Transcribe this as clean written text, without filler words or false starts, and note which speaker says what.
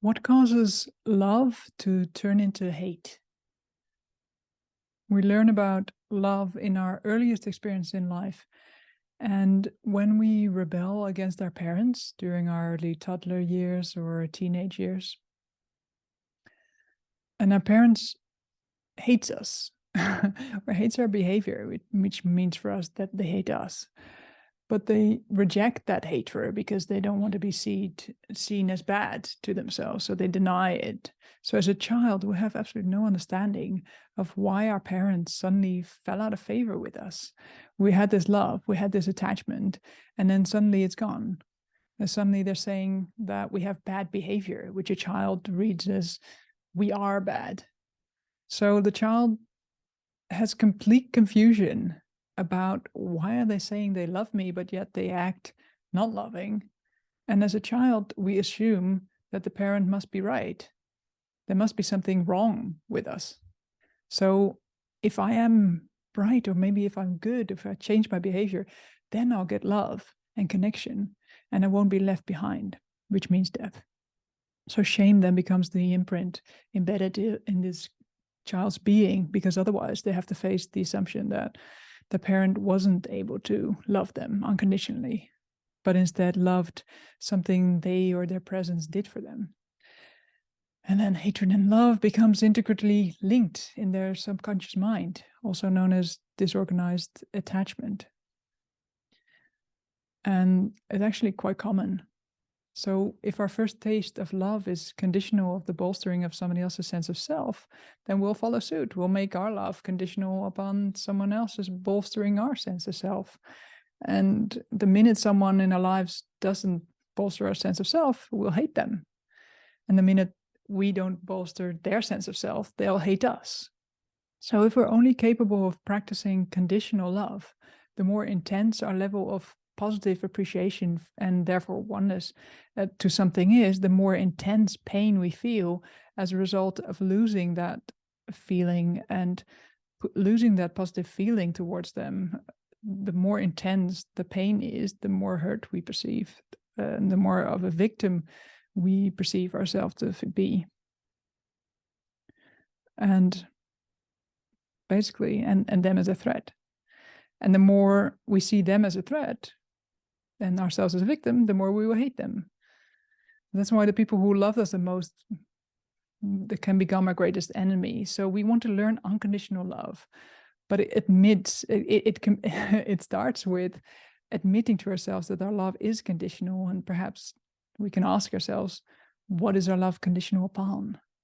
Speaker 1: What causes love to turn into hate? We learn about love in our earliest experience in life. And when we rebel against our parents during our early toddler years or teenage years, and our parents hates us or hates our behavior, which means for us that they hate us. But they reject that hatred because they don't want to be seen as bad to themselves. So they deny it. So as a child, we have absolutely no understanding of why our parents suddenly fell out of favor with us. We had this love, we had this attachment, and then suddenly it's gone. And suddenly they're saying that we have bad behavior, which a child reads as we are bad. So the child has complete confusion about why are they saying they love me, but yet they act not loving. And as a child, we assume that the parent must be right. There must be something wrong with us. So if I am right, or maybe if I'm good, if I change my behavior, then I'll get love and connection, and I won't be left behind, which means death. So shame then becomes the imprint embedded in this child's being, because otherwise they have to face the assumption that the parent wasn't able to love them unconditionally, but instead loved something they or their presence did for them. And then hatred and love becomes intricately linked in their subconscious mind, also known as disorganized attachment. And it's actually quite common. So if our first taste of love is conditional of the bolstering of somebody else's sense of self, then we'll follow suit. We'll make our love conditional upon someone else's bolstering our sense of self. And the minute someone in our lives doesn't bolster our sense of self, we'll hate them. And the minute we don't bolster their sense of self, they'll hate us. So if we're only capable of practicing conditional love, the more intense our level of positive appreciation and therefore oneness to something is, the more intense pain we feel as a result of losing that feeling and losing that positive feeling towards them. The more intense the pain is, the more hurt we perceive, and the more of a victim we perceive ourselves to be. And basically, and them as a threat. And the more we see them as a threat and ourselves as a victim, the more we will hate them. That's why the people who love us the most, they can become our greatest enemy. So we want to learn unconditional love, but it starts with admitting to ourselves that our love is conditional. And perhaps we can ask ourselves, what is our love conditional upon?